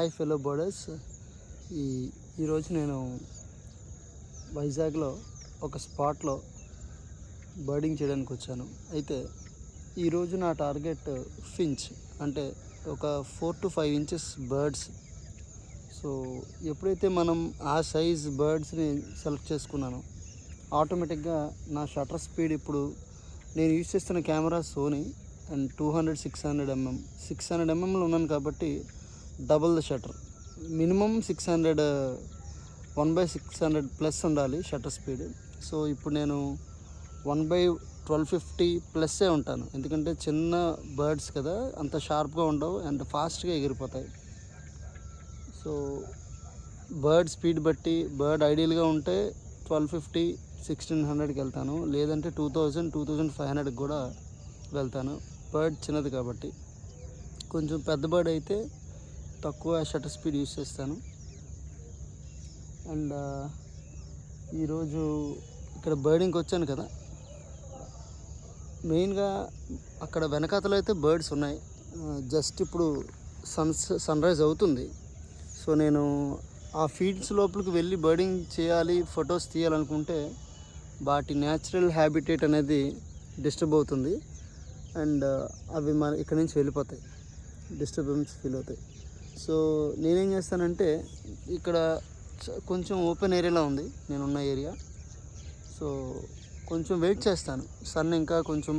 Hi fellow borders. ఈరోజు నేను వైజాగ్లో ఒక స్పాట్లో బర్డింగ్ చేయడానికి వచ్చాను. అయితే ఈరోజు నా టార్గెట్ ఫించ్, అంటే ఒక 4 to 5 inches బర్డ్స్. సో ఎప్పుడైతే మనం ఆ సైజ్ బర్డ్స్ని సెలెక్ట్ చేసుకున్నానో ఆటోమేటిక్గా నా షటర్ స్పీడ్, ఇప్పుడు నేను యూజ్ చేస్తున్న కెమెరా సోనీ అండ్ 600 mm ఉన్నాను కాబట్టి double the shutter, minimum 600 1/600 plus ఉండాలి షటర్ స్పీడ్. సో ఇప్పుడు నేను 1/1250 ప్లస్సే ఉంటాను, ఎందుకంటే చిన్న బర్డ్స్ కదా, అంత షార్ప్గా ఉండవు అండ్ ఫాస్ట్గా ఎగిరిపోతాయి. సో బర్డ్ స్పీడ్ బట్టి బర్డ్ ఐడియల్గా ఉంటే 1250 1600కి వెళ్తాను, లేదంటే 2500 కూడా వెళ్తాను. బర్డ్ చిన్నది కాబట్టి. కొంచెం పెద్ద బర్డ్ అయితే తక్కువ షటర్ స్పీడ్ యూస్ చేస్తాను. అండ్ ఈరోజు ఇక్కడ బర్డింగ్కి వచ్చాను కదా, మెయిన్గా అక్కడ వెనకాతలో అయితే బర్డ్స్ ఉన్నాయి. జస్ట్ ఇప్పుడు సన్ రైజ్ అవుతుంది. సో నేను ఆ ఫీల్డ్స్ లోపలికి వెళ్ళి బర్డింగ్ చేయాలి, ఫొటోస్ తీయాలనుకుంటే వాటి న్యాచురల్ హ్యాబిటేట్ అనేది డిస్టర్బ్ అవుతుంది అండ్ అవి మన ఇక్కడ నుంచి వెళ్ళిపోతాయి, డిస్టర్బెన్స్ ఫీల్ అవుతాయి. సో నేనేం చేస్తానంటే, ఇక్కడ కొంచెం ఓపెన్ ఏరియాలో ఉంది నేనున్న ఏరియా. సో కొంచెం వెయిట్ చేస్తాను, సన్ ఇంకా కొంచెం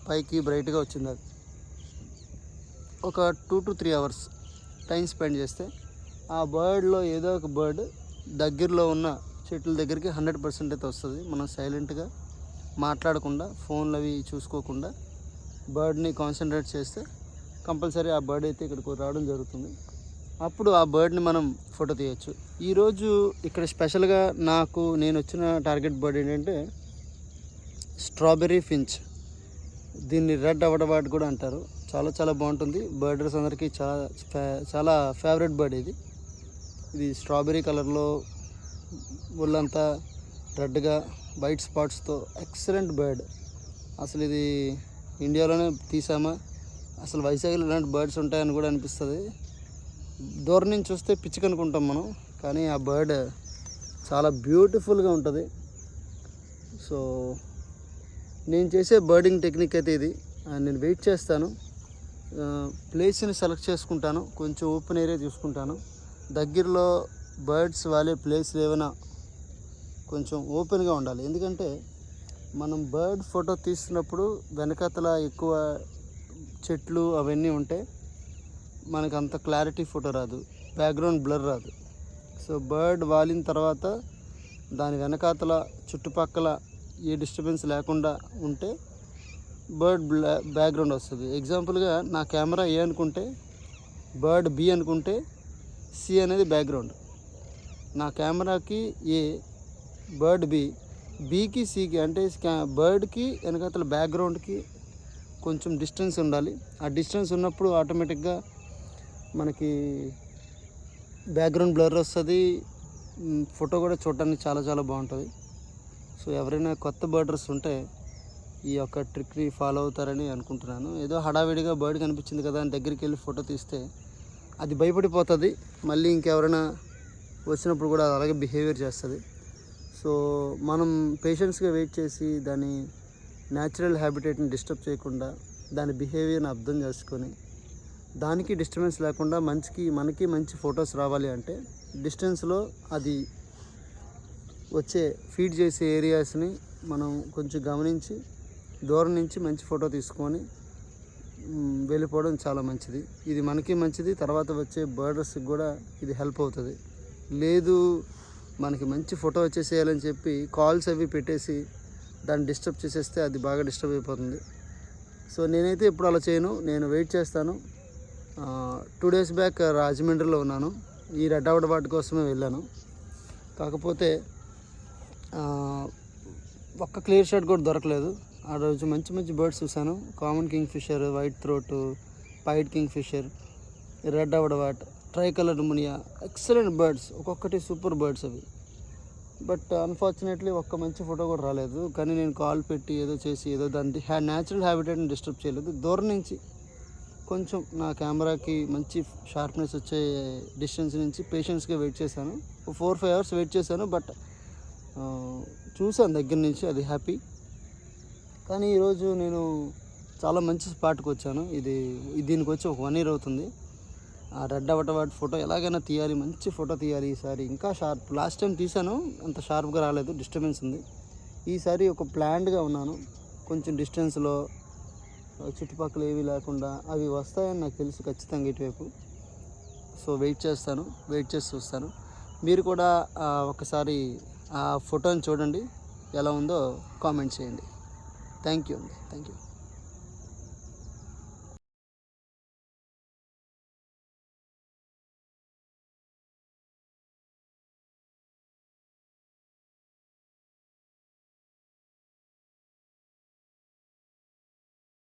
పైకి బ్రైట్గా వచ్చింది, అది ఒక 2 to 3 hours టైం స్పెండ్ చేస్తే ఆ బర్డ్లో ఏదో ఒక బర్డ్ దగ్గరలో ఉన్న చెట్ల దగ్గరికి 100% అయితే వస్తుంది. మనం సైలెంట్గా మాట్లాడకుండా, ఫోన్లు అవి చూసుకోకుండా బర్డ్ని కాన్సన్ట్రేట్ చేస్తే కంపల్సరీ ఆ బర్డ్ అయితే ఇక్కడికి రావడం జరుగుతుంది. అప్పుడు ఆ బర్డ్ని మనం ఫోటో తీయచ్చు. ఈరోజు ఇక్కడ స్పెషల్గా నేను వచ్చిన టార్గెట్ బర్డ్ ఏంటంటే స్ట్రాబెర్రీ ఫించ్. దీన్ని రెడ్ అవడబాట్ కూడా అంటారు. చాలా చాలా బాగుంటుంది. బర్డర్స్ అందరికీ చాలా ఫేవరెట్ బర్డ్ ఇది. స్ట్రాబెర్రీ కలర్లో, ఒళ్ళంతా రెడ్గా వైట్ స్పాట్స్తో ఎక్సలెంట్ బర్డ్. అసలు ఇది ఇండియాలోనే తీసామా, అసలు వైజాగ్లో ఇలాంటి బర్డ్స్ ఉంటాయని కూడా అనిపిస్తుంది. దూరం నుంచి చూస్తే పిచ్చుక అనుకుంటాం మనం, కానీ ఆ బర్డ్ చాలా బ్యూటిఫుల్గా ఉంటుంది. సో నేను చేసే బర్డింగ్ టెక్నిక్ అయితే ఇది. నేను వెయిట్ చేస్తాను, ప్లేస్ని సెలెక్ట్ చేసుకుంటాను, కొంచెం ఓపెన్ ఏరియా చూసుకుంటాను, దగ్గరలో బర్డ్స్ వాలే ప్లేస్లు ఏమైనా కొంచెం ఓపెన్గా ఉండాలి. ఎందుకంటే మనం బర్డ్ ఫోటో తీస్తున్నప్పుడు వెనకాతల ఎక్కువ చెట్లు అవన్నీ ఉంటే మనకు అంత క్లారిటీ ఫోటో రాదు, బ్యాక్గ్రౌండ్ బ్లర్ రాదు. సో బర్డ్ వాలిన తర్వాత దాని వెనకాతల చుట్టుపక్కల ఏ డిస్టర్బెన్స్ లేకుండా ఉంటే బర్డ్ బ్యాక్గ్రౌండ్ వస్తుంది. ఎగ్జాంపుల్గా నా కెమెరా ఏ అనుకుంటే బర్డ్ బి అనుకుంటే సి అనేది బ్యాక్గ్రౌండ్. నా కెమెరాకి ఏ, బర్డ్ బి, బికి సికి, అంటే బర్డ్కి వెనకాతల బ్యాక్గ్రౌండ్కి కొంచెం డిస్టెన్స్ ఉండాలి. ఆ డిస్టెన్స్ ఉన్నప్పుడు ఆటోమేటిక్గా మనకి బ్యాక్గ్రౌండ్ బ్లర్ వస్తుంది, ఫోటో కూడా చూడడానికి చాలా చాలా బాగుంటుంది. సో ఎవరైనా కొత్త బర్డర్స్ ఉంటే ఈ యొక్క ట్రిక్ని ఫాలో అవుతారని అనుకుంటున్నాను. ఏదో హడావిడిగా బర్డ్ కనిపించింది కదా అని దగ్గరికి వెళ్ళి ఫోటో తీస్తే అది భయపడిపోతుంది, మళ్ళీ ఇంకెవరైనా వచ్చినప్పుడు కూడా అలాగే బిహేవియర్ చేస్తుంది. సో మనం పేషెన్స్గా వెయిట్ చేసి దాని న్యాచురల్ హ్యాబిటేట్ని డిస్టర్బ్ చేయకుండా దాని బిహేవియర్ని అర్థం చేసుకొని దానికి డిస్టర్బెన్స్ లేకుండా మనకి మంచి ఫొటోస్ రావాలి అంటే డిస్టెన్స్లో అది వచ్చే ఫీడ్ చేసే ఏరియాస్ని మనం కొంచెం గమనించి దూరం నుంచి మంచి ఫోటో తీసుకొని వెళ్ళిపోవడం చాలా మంచిది. ఇది మనకి మంచిది, తర్వాత వచ్చే బర్డర్స్కి కూడా ఇది హెల్ప్ అవుతుంది. లేదు మనకి మంచి ఫోటో వచ్చేసేయాలని చెప్పి కాల్స్ అవి పెట్టేసి దాన్ని డిస్టర్బ్ చేసేస్తే అది బాగా డిస్టర్బ్ అయిపోతుంది. సో నేనైతే ఎప్పుడు అలా చేయను, నేను వెయిట్ చేస్తాను. 2 days బ్యాక్ రాజమండ్రిలో ఉన్నాను, ఈ రెడ్ అవడబాట్ కోసమే వెళ్ళాను. కాకపోతే ఒక్క క్లియర్ షాట్ కూడా దొరకలేదు. ఆ రోజు మంచి మంచి బర్డ్స్ చూశాను. Common kingfisher, white throat, pied kingfisher, red అవడబాట్, tricolour munia, excellent birds, ఒక్కొక్కటి సూపర్ బర్డ్స్ అవి. బట్ అన్ఫార్చునేట్లీ ఒక్క మంచి ఫోటో కూడా రాలేదు. కానీ నేను కాల్ పెట్టి ఏదో చేసి ఏదో దాని న్యాచురల్ హ్యాబిటేట్ని డిస్టర్బ్ చేయలేదు. దూరం నుంచి కొంచెం నా కెమెరాకి మంచి షార్ప్నెస్ వచ్చే డిస్టెన్స్ నుంచి పేషెన్స్గా వెయిట్ చేశాను. 4-5 అవర్స్ వెయిట్ చేశాను. బట్ చూసాను దగ్గర నుంచి, అది హ్యాపీ. కానీ ఈరోజు నేను చాలా మంచి స్పాట్కి వచ్చాను. దీనికి వచ్చి ఒక 1 year అవుతుంది. ఆ రెడ్ అవటవాటి ఫోటో ఎలాగైనా తీయాలి, మంచి ఫోటో తీయాలి ఈసారి, ఇంకా షార్ప్. లాస్ట్ టైం తీసాను, అంత షార్ప్గా రాలేదు, డిస్టర్బెన్స్ ఉంది. ఈసారి ఒక ప్లాన్డ్గా ఉన్నాను. కొంచెం డిస్టెన్స్లో చుట్టుపక్కల ఏవి లేకుండా అవి వస్తాయని నాకు తెలుసు ఖచ్చితంగా ఇటువైపు. సో వెయిట్ చేసి చూస్తాను. మీరు కూడా ఒకసారి ఆ ఫోటోని చూడండి, ఎలా ఉందో కామెంట్ చేయండి. థ్యాంక్ యూ అండి.